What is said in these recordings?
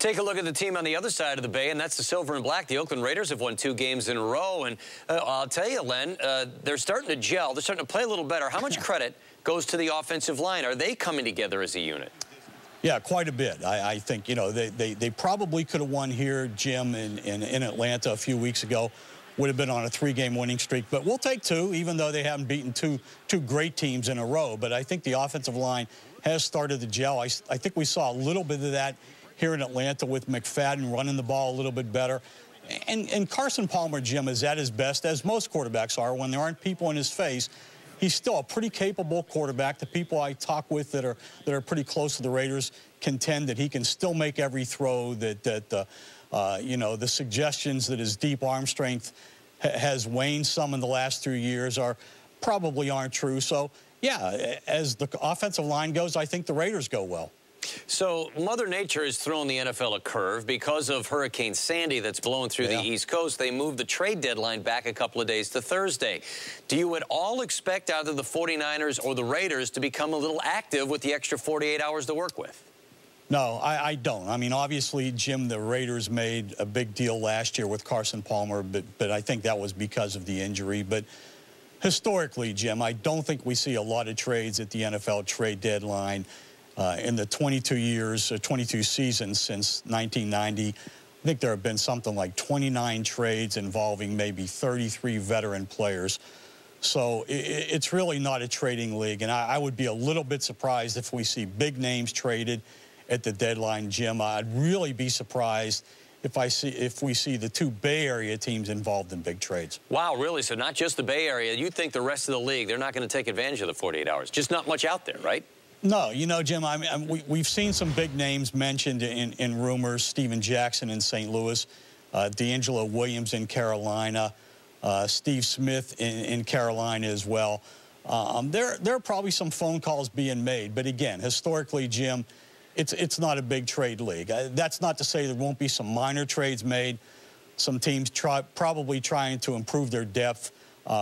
Take a look at the team on the other side of the bay, and that's the silver and black. The Oakland Raiders have won 2 games in a row, and I'll tell you, Len, they're starting to gel. They're starting to play a little better. How much credit goes to the offensive line? Are they coming together as a unit? Yeah, quite a bit. I think, you know, they probably could have won here, Jim, in Atlanta a few weeks ago. Would have been on a 3-game winning streak. But we'll take 2, even though they haven't beaten two great teams in a row. But I think the offensive line has started to gel. I think we saw a little bit of that here in Atlanta with McFadden running the ball a little bit better. And Carson Palmer, Jim, is at his best, as most quarterbacks are, when there aren't people in his face. He's still a pretty capable quarterback. The people I talk with that are pretty close to the Raiders contend that he can still make every throw, you know, the suggestions that his deep arm strength has waned some in the last 3 years probably aren't true. So, yeah, as the offensive line goes, I think the Raiders go well. So Mother Nature has thrown the NFL a curve because of Hurricane Sandy that's blowing through the East Coast. They moved the trade deadline back a couple of days to Thursday. Do you at all expect either the 49ers or the Raiders to become a little active with the extra 48 hours to work with? No, I don't. I mean, obviously, Jim, the Raiders made a big deal last year with Carson Palmer, but I think that was because of the injury. But historically, Jim, I don't think we see a lot of trades at the NFL trade deadline. In the 22 seasons since 1990, I think there have been something like 29 trades involving maybe 33 veteran players. So it's really not a trading league, and I would be a little bit surprised if we see big names traded at the deadline, Jim. I'd really be surprised if we see the 2 Bay Area teams involved in big trades. Wow, really? So not just the Bay Area. You think the rest of the league, they're not going to take advantage of the 48 hours? Just not much out there, right? No, you know, Jim, we've seen some big names mentioned in rumors. Steven Jackson in St. Louis, D'Angelo Williams in Carolina, Steve Smith in Carolina as well. There are probably some phone calls being made. But again, historically, Jim, it's not a big trade league. That's not to say there won't be some minor trades made. Some teams probably trying to improve their depth.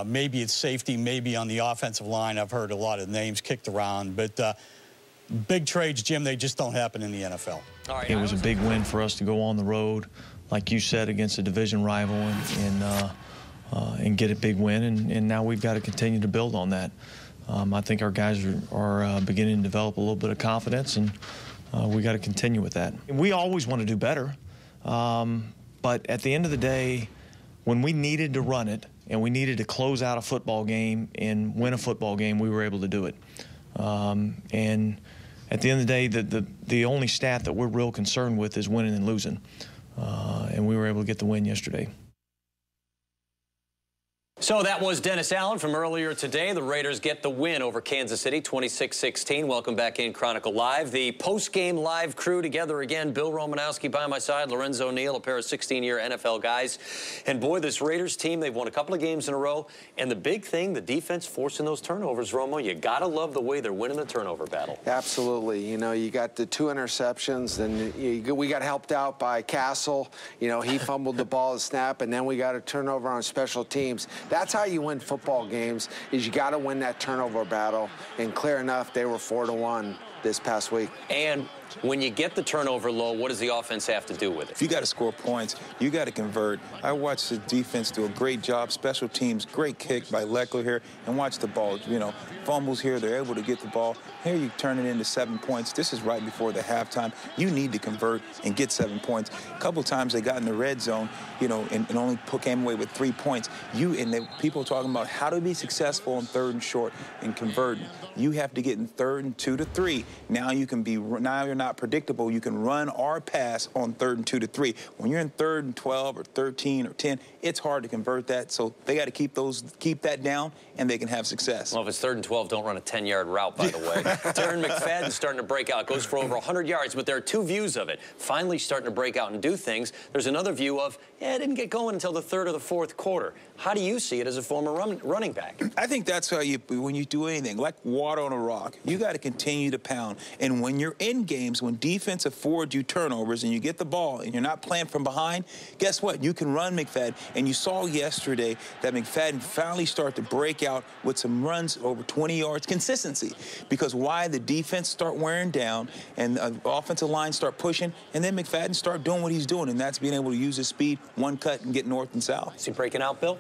Maybe it's safety, maybe on the offensive line. I've heard a lot of names kicked around. But big trades, Jim, they just don't happen in the NFL. All right, it was a big win for us to go on the road, like you said, against a division rival and get a big win. And now we've got to continue to build on that. I think our guys are beginning to develop a little bit of confidence, and we got to continue with that. We always want to do better. But at the end of the day, when we needed to run it, and we needed to close out a football game and win a football game, we were able to do it. And at the end of the day, the only stat that we're real concerned with is winning and losing. And we were able to get the win yesterday. So that was Dennis Allen from earlier today. The Raiders get the win over Kansas City, 26-16. Welcome back in Chronicle Live. The post-game live crew together again. Bill Romanowski by my side, Lorezo, Neal, a pair of 16-year NFL guys. And boy, this Raiders team, they've won a couple of games in a row. And the big thing, the defense forcing those turnovers, Romo. You got to love the way they're winning the turnover battle. Absolutely. You know, you got the 2 interceptions, then we got helped out by Castle. You know, he fumbled the ball at snap, and then we got a turnover on special teams. That's how you win football games, is you got to win that turnover battle. And clear enough, they were 4-1 this past week. And when you get the turnover low, what does the offense have to do with it? If you got to score points, you got to convert. I watched the defense do a great job. Special teams, great kick by Leckler here, and watch the ball. You know, fumbles here, they're able to get the ball. Here you turn it into 7 points. This is right before the halftime. You need to convert and get 7 points. A couple times they got in the red zone, you know, and only came away with 3 points. People talking about how to be successful on 3rd and short and converting. You have to get in 3rd and 2 to 3. Now you're not predictable. You can run or pass on 3rd and 2 to 3. When you're in 3rd and 12 or 13 or 10, it's hard to convert that. So they got to keep that down, and they can have success. Well, if it's 3rd and 12, don't run a 10-yard route, by the way. Darren McFadden's starting to break out. Goes for over 100 yards, but there are 2 views of it. Finally starting to break out and do things. There's another view of, it didn't get going until the 3rd or the 4th quarter. How do you see it as a former running back? I think that's how when you do anything, like water on a rock, you got to continue to pound. And when you're in game, games, when defense affords you turnovers and you get the ball and you're not playing from behind, guess what? You can run McFadden. And you saw yesterday that McFadden finally started to break out with some runs over 20 yards, consistency. Because why? The defense start wearing down and the offensive line start pushing, and then McFadden start doing what he's doing, and that's being able to use his speed, one cut, and get north and south. Is he breaking out, Bill?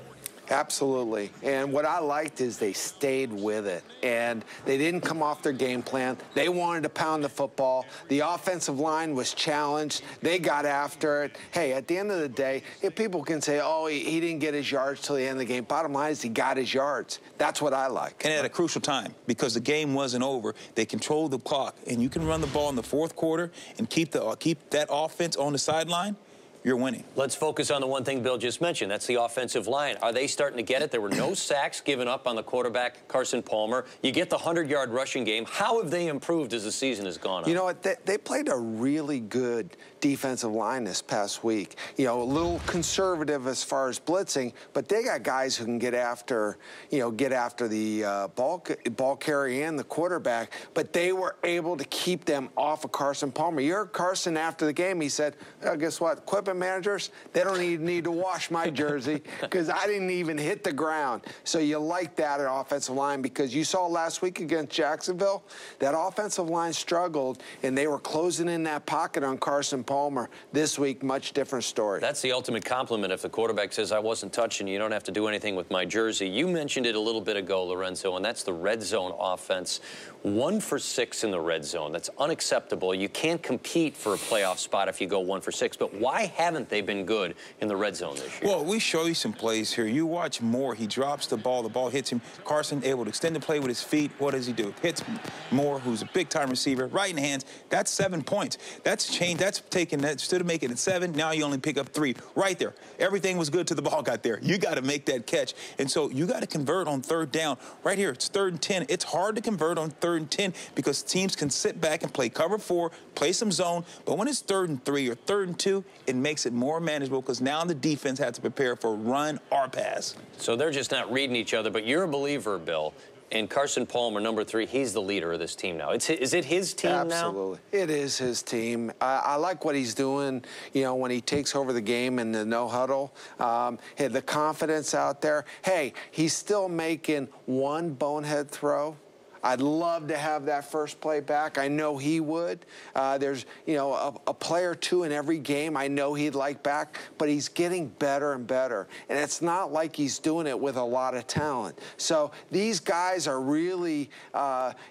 Absolutely. And what I liked is they stayed with it. And they didn't come off their game plan. They wanted to pound the football. The offensive line was challenged. They got after it. Hey, at the end of the day, if people can say, oh, he didn't get his yards till the end of the game, bottom line is he got his yards. That's what I like. And at a crucial time, because the game wasn't over, they controlled the clock. And you can run the ball in the fourth quarter and keep that offense on the sideline, you're winning. Let's focus on the one thing Bill just mentioned. That's the offensive line. Are they starting to get it? There were no sacks given up on the quarterback, Carson Palmer. You get the 100-yard rushing game. How have they improved as the season has gone on? You know what? They played a really good defensive line this past week. You know, a little conservative as far as blitzing, but they got guys who can get after the ball carrier and the quarterback, but they were able to keep them off of Carson Palmer. You heard Carson after the game, he said, oh, guess what? Equipment managers, they don't even need to wash my jersey because I didn't even hit the ground. So you like that at offensive line, because you saw last week against Jacksonville, that offensive line struggled, and they were closing in that pocket on Carson Palmer. This week, much different story. That's the ultimate compliment. If the quarterback says, I wasn't touching you, you don't have to do anything with my jersey. You mentioned it a little bit ago, Lorenzo, and that's the red zone offense. 1 for 6 in the red zone. That's unacceptable. You can't compete for a playoff spot if you go 1 for 6, but why haven't they been good in the red zone this year? Well, we show you some plays here. You watch Moore. He drops the ball hits him. Carson able to extend the play with his feet. What does he do? Hits Moore, who's a big-time receiver, right in the hands. That's 7 points. That's changed. That's taken that. Instead of making it 7, now you only pick up 3. Right there. Everything was good till the ball got there. You got to make that catch. And so you got to convert on 3rd down. Right here, it's 3rd and 10. It's hard to convert on 3rd and 10 because teams can sit back and play cover 4, play some zone. But when it's 3rd and 3 or 3rd and 2, it makes it more manageable because now the defense has to prepare for run or pass. So they're just not reading each other. But you're a believer, Bill. And Carson Palmer, number 3, he's the leader of this team now. Is it his team now? Absolutely. It is his team. I like what he's doing, you know, when he takes over the game in the no huddle. The confidence out there. Hey, he's still making one bonehead throw. I'd love to have that first play back. I know he would. There's, you know, a play or two in every game I know he'd like back, but he's getting better and better. And it's not like he's doing it with a lot of talent. So these guys are really,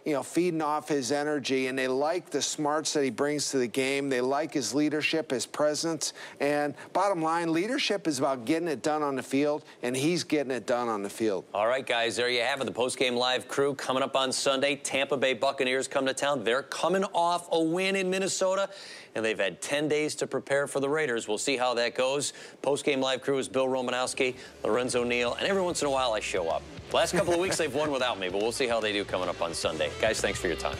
you know, feeding off his energy, and they like the smarts that he brings to the game. They like his leadership, his presence. And bottom line, leadership is about getting it done on the field, and he's getting it done on the field. All right, guys, there you have it. The post-game live crew coming up on Sunday. Tampa Bay Buccaneers come to town. They're coming off a win in Minnesota, and they've had 10 days to prepare for the Raiders. We'll see how that goes. Post-game live crew is Bill Romanowski, Lorenzo Neal, and every once in a while I show up. The last couple of weeks they've won without me, but we'll see how they do coming up on Sunday. Guys, thanks for your time.